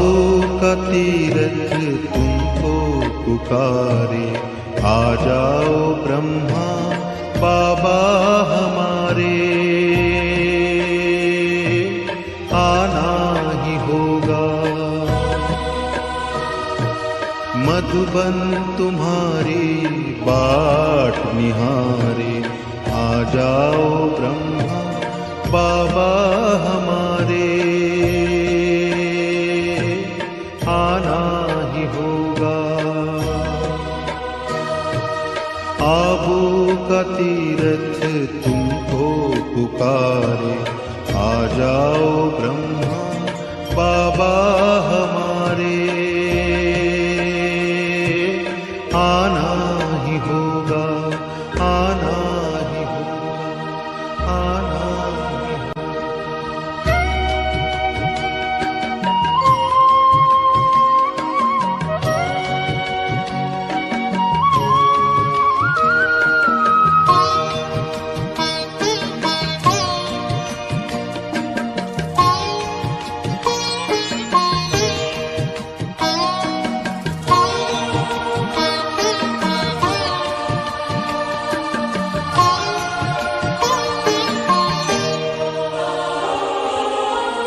आबू का तीरथ तुमको पुकारे, आ जाओ ब्रह्मा बाबा हमारे, आना ही होगा। मधुबन तुम्हारी बाट निहारे, आ जाओ ब्रह्मा बाबा हमारे, आना ही होगा। आबू का तीरथ तुमको पुकारे, आ जाओ ब्रह्मा बाबा हमारे, आना ही होगा, आना ही होगा, आना ही होगा।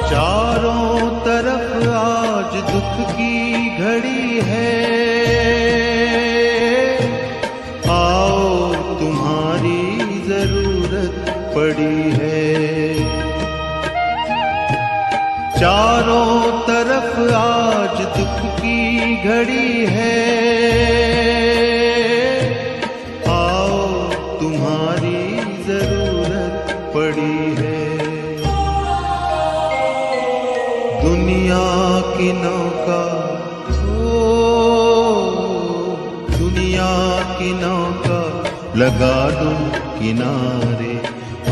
चारों तरफ आज दुख की घड़ी है, आओ तुम्हारी जरूरत पड़ी है। चारों तरफ आज दुख की घड़ी है, आओ तुम्हारी जरूरत पड़ी है। दुनिया की नौका, दुनिया की नौका लगा दूं किनारे,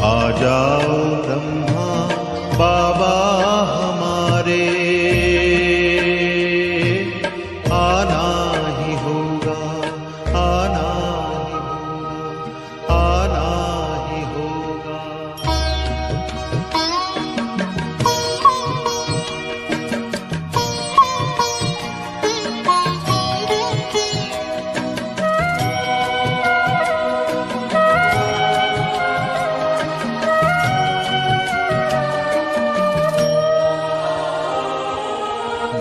आ जाओ ब्रह्मा बाबा हमारे, आना ही होगा, आना ही होगा, आना ही होगा।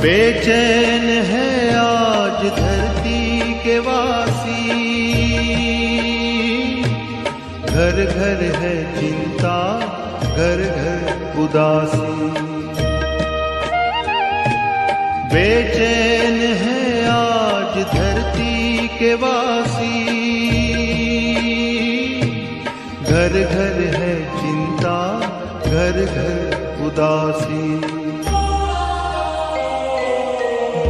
बेचैन है आज धरती के वासी, घर घर है चिंता, घर घर उदासी। बेचैन है आज धरती के वासी, घर घर है चिंता, घर घर उदासी।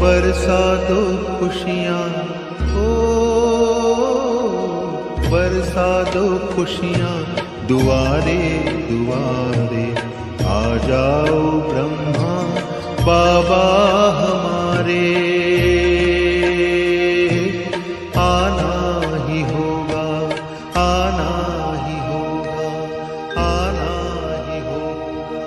बरसा दो खुशियाँ, बरसा दो खुशियाँ दुआरे दुआरे, आ जाओ ब्रह्मा बाबा हमारे, आना ही होगा, आना ही होगा, आना ही होगा।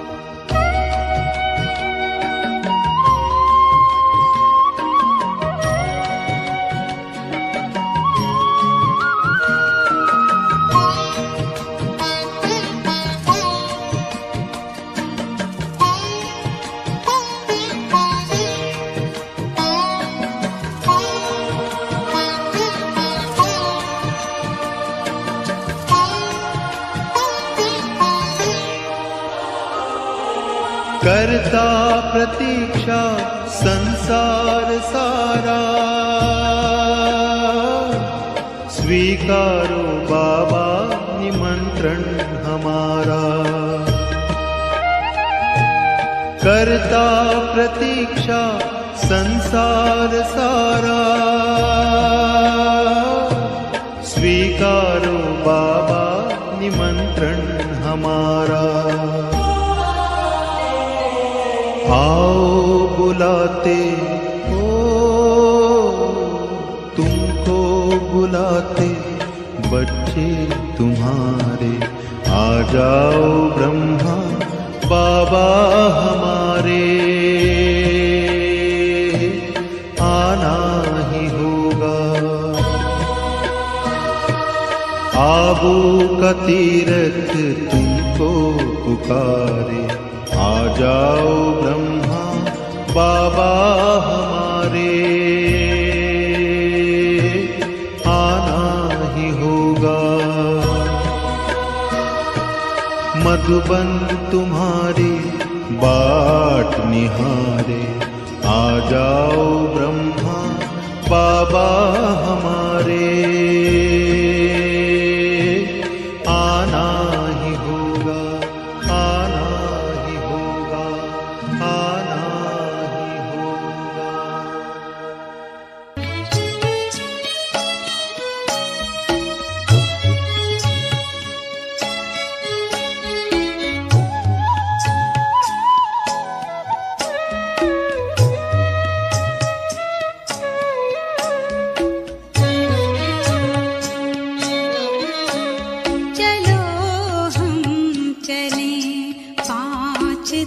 करता प्रतीक्षा संसार सारा, स्वीकारो बाबा निमंत्रण हमारा। करता प्रतीक्षा संसार सारा, स्वीकारो बाबा निमंत्रण हमारा। आओ बुलाते हो, तुमको बुलाते बच्चे तुम्हारे, आ जाओ ब्रह्मा बाबा हमारे, आबू का तीरथ तुमको पुकारे, आ जाओ ब्रह्मा बाबा हमारे, आना ही होगा। मधुबन तुम्हारी बाट निहारे, आ जाओ ब्रह्मा बाबा हमारे, आना ही होगा, आना ही होगा, आना ही होगा।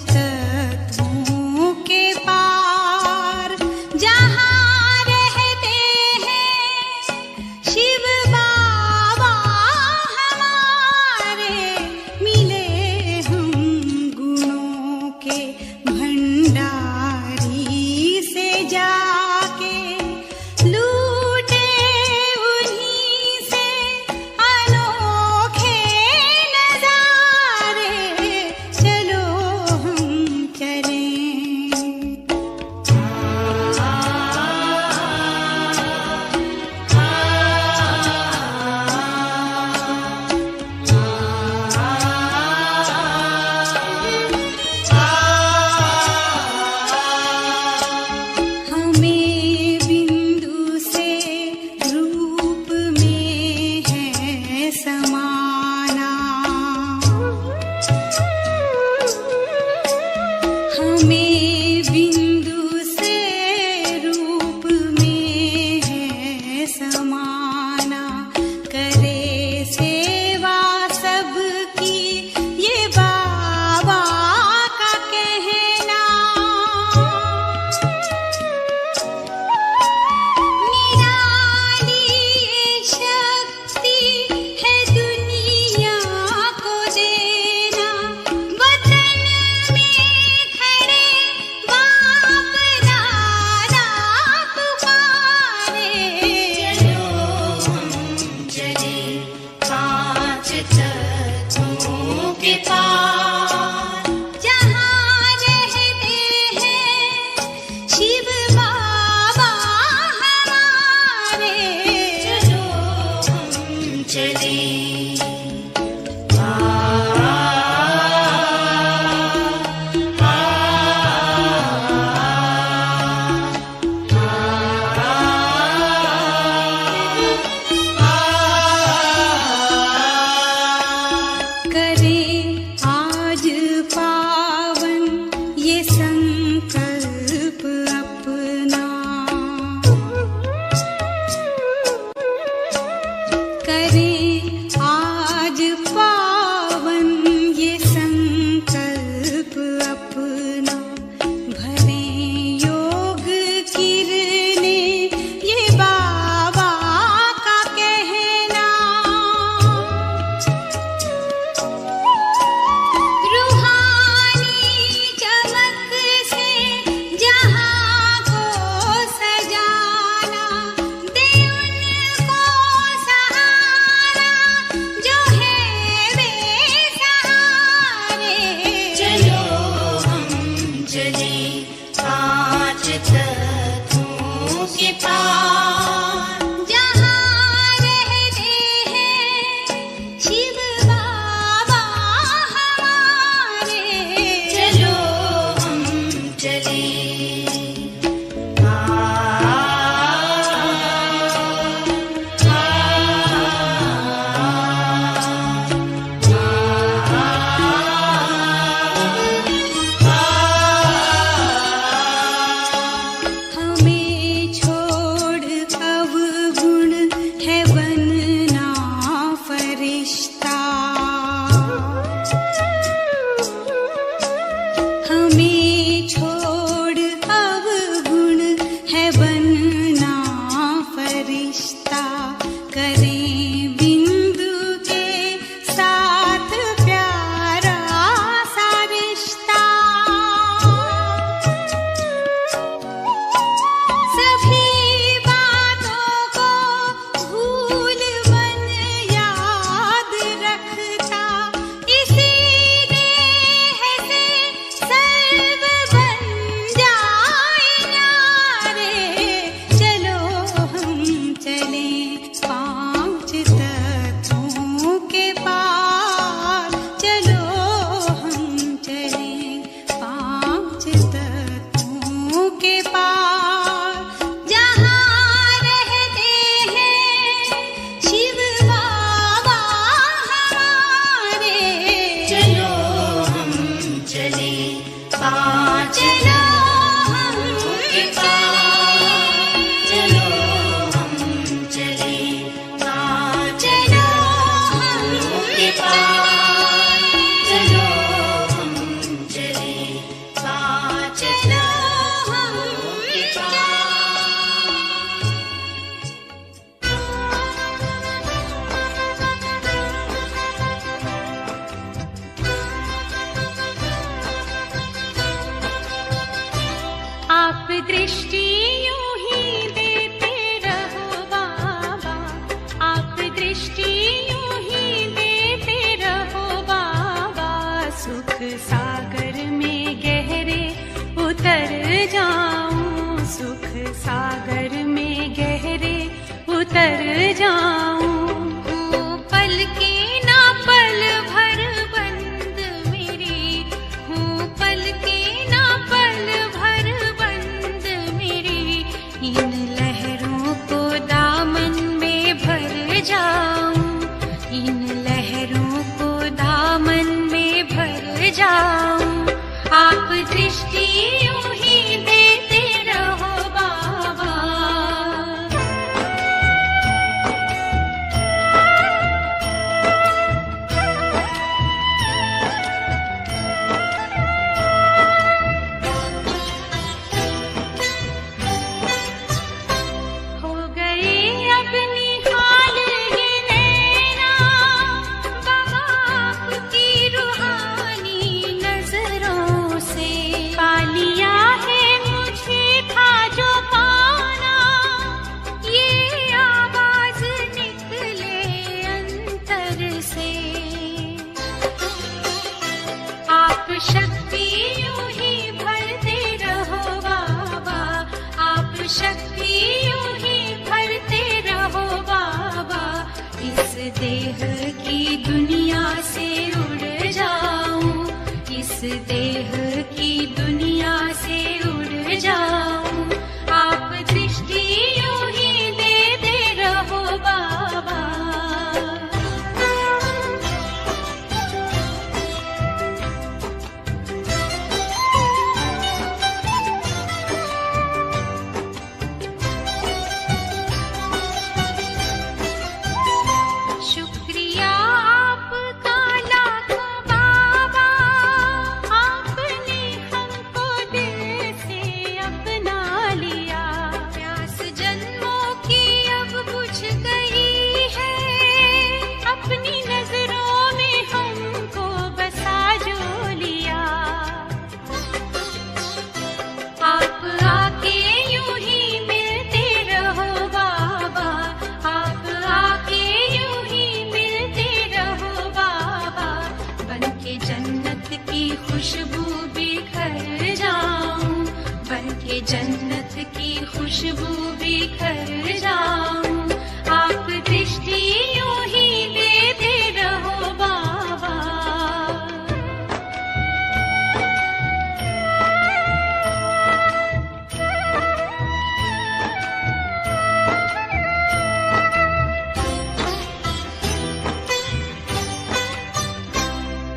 तत्वों के पार जहाँ रहते हैं शिव बाबा हमारे, मिले हम गुणों के भंडारी से जाके, लूटे उन्हीं से अनोखे नजारे, चलो हम चलें। हमें बिंदु से रूप में है समाना, हमें बिंदु से रूप में है समाना, करे सेवा सबकी ये बाबा का कहना। निराली ये शक्ति है दुनिया को देना, वतन में खड़े बाप दादा पुकारे, चलो हम चले पांच तत्वों के पार जहाँ रहते हैं शिव बाबा हमारे, चलो हम चले। करें आज पावन ये संकल्प अपना, करें आज दृष्टि यूं ही देते रहो बाबा, सुख सागर में गहरे उतर जाऊं, सुख सागर में गहरे उतर जाऊं। हूँ पल के ना पल भर बंद मेरी, हूँ पल के ना पल भर बंद मेरी, इन लहरों को दामन में भर जाऊं, इन लहरों को दामन में भर जाऊं। आप दृष्टि यूं ही देते रहो बाबा। हो गए अब निहाल ये नैना बाबा आपकी रूहानी नजरों से, पा लिया है मुझे था जो पाना, ये आवाज निकले अंतर से। आप शक्ति यूं ही भरते रहो बाबा, आप शक्ति यूं ही भरते रहो बाबा। इस देह की दुनिया से उड़ जाऊं, इस देह की दुनिया से उड़ जाऊं। आप दृष्टि यूं ही देते रहो बाबा। शुक्रिया आपका लाखों बाबा, आपने हमको दिल से अपना लिया। प्यास जन्मों की अब बुझ गई है, अपनी नजरों में हमको बसा जो लिया। आप आके यूं ही मिलते रहो बाबा, आप आके यूं ही मिलते रहो बाबा। बनके जन्नत की खुशबू बिखर जाऊं, बनके जन्नत की खुशबू बिखर जाऊं। आप दृष्टि यूं ही देते रहो बाबा।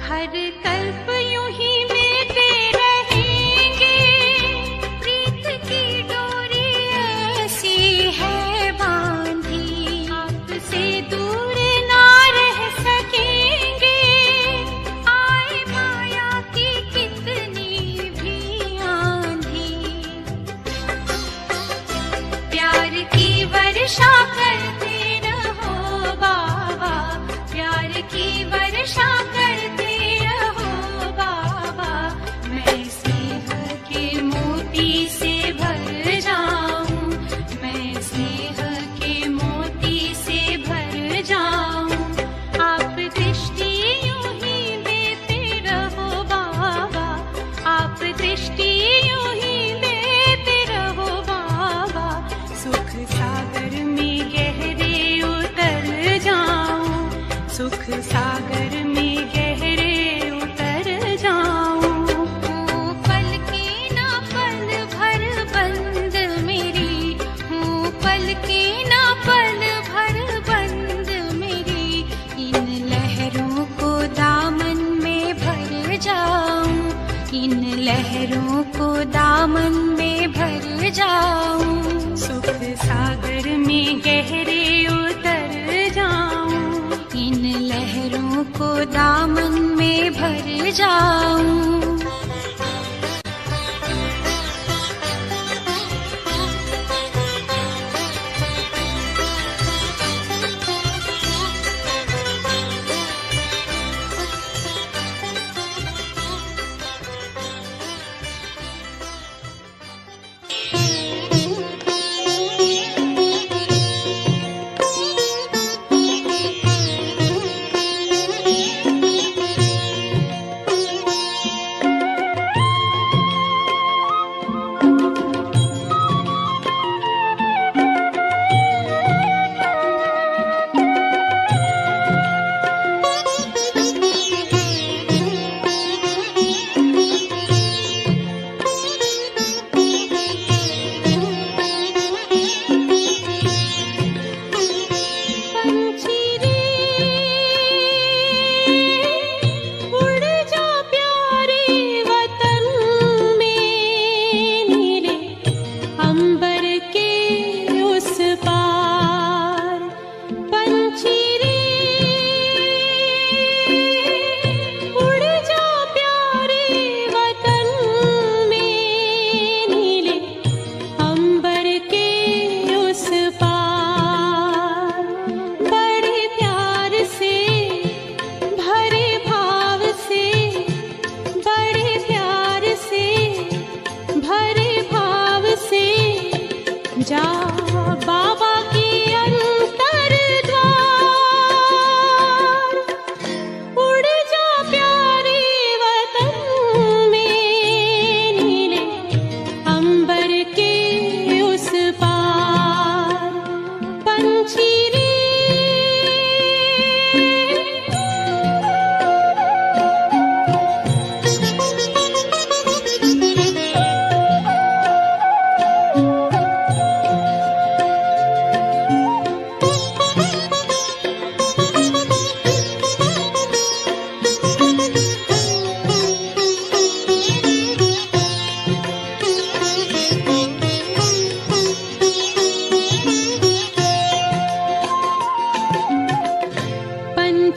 हर कल्प यूं ही मिलते रहेंगे, प्रीत की डोरी ऐसी है बांधी। आपसे दूर ना रह सकेंगे, आए माया की कितनी भी आंधी। प्यार की वर्षा करते रहो बाबा, प्यार की वर्षा करते रहो बाबा। मैं स्नेह के मोती से भर जाऊं, मैं स्नेह के मोती से भर जाऊं। आप दृष्टि यूं ही देते रहो बाबा, आप दृष्टि यूं ही देते रहो बाबा। सुख सागर में गहरे उतर जाऊं, सुख सागर में गहरे उतर जाऊं। हूँ पल के ना पल भर बंद मेरी, हूँ पल के ना पल भर बंद मेरी। इन लहरों को दामन में भर जाऊं, इन लहरों को दामन में भर जाऊं। सुख सागर में गहरे उतर जाऊं, इन लहरों को दामन में भर जाऊं।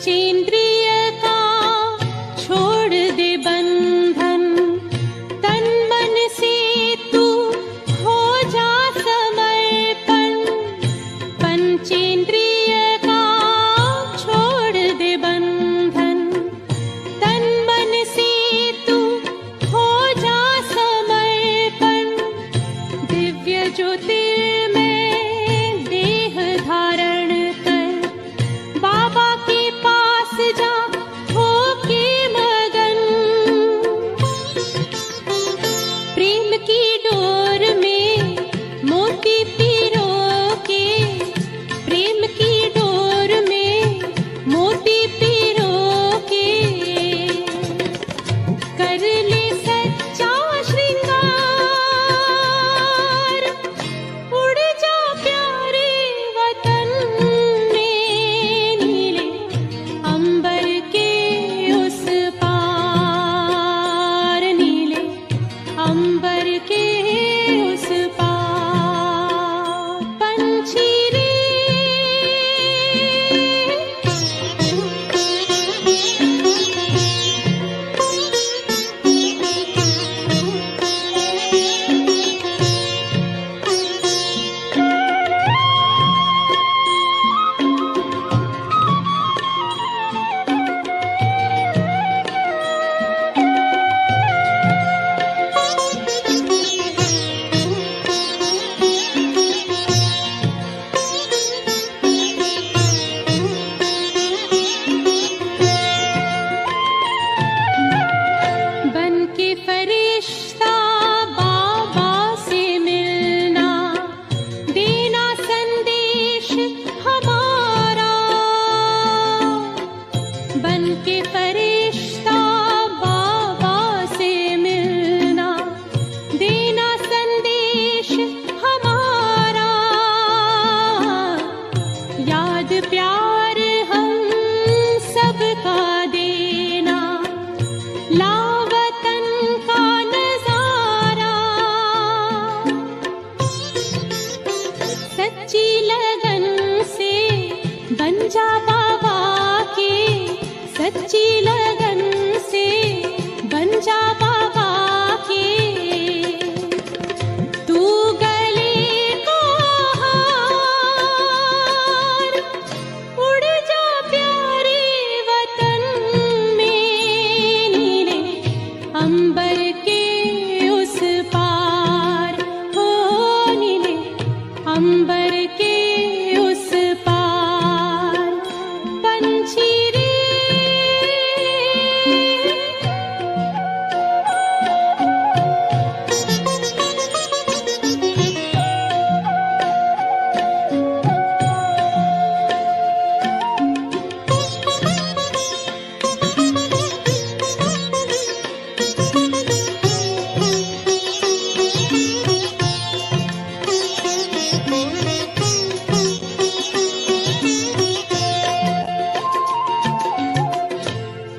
पंचेंद्रिय का छोड़ दे बंधन, तन मन से तू हो जा समर्पण। पंचेंद्रिय का छोड़ दे बंधन, तन मन से तू हो जा समर्पण। दिव्य ज्योतिर्मय देह धारण कर, बाबा के पास जा होके मगन। प्रेम की डोर में मोती पिरो के, प्रेम की डोर में मोती पिरो के, कर ले सच्चा श्रृंगार। उड़ जा प्यारे वतन में, नीले अंबर के उस पार, नीले अंबर के उस पार। पंछी रे बन के फरिश्ता बाबा से मिलना, देना संदेश हमारा। बन के फरिश्ता बाबा से मिलना, देना संदेश हमारा। याद प्यार हम सबका देना, लावतन का नजारा। सच्ची लगन से बन जा बाबा के, सच्ची लगन से बन जा बाबा के। तू गले को हार, उड़ जा प्यारे वतन में, नीले अंबर के उस पार। हो नीले अंबर के उस पार। पंछी रे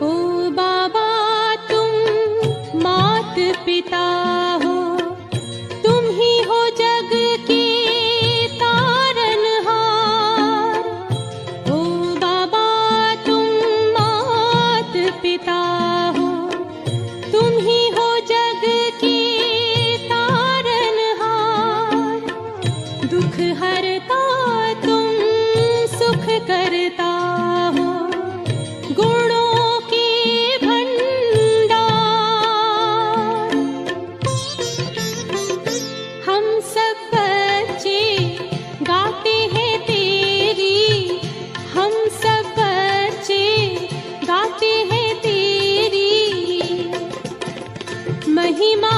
ओ बाबा तुम मात पिता हो, तुम ही हो जग के तारनहार। ओ बाबा तुम मात पिता हो, तुम ही हो जग के तारनहार। दुख हरता तुम सुख करता हो, गुणों के भंडार। हम सब बच्चे गाते हैं तेरी, हम सब बच्चे गाते हैं तेरी महिमा।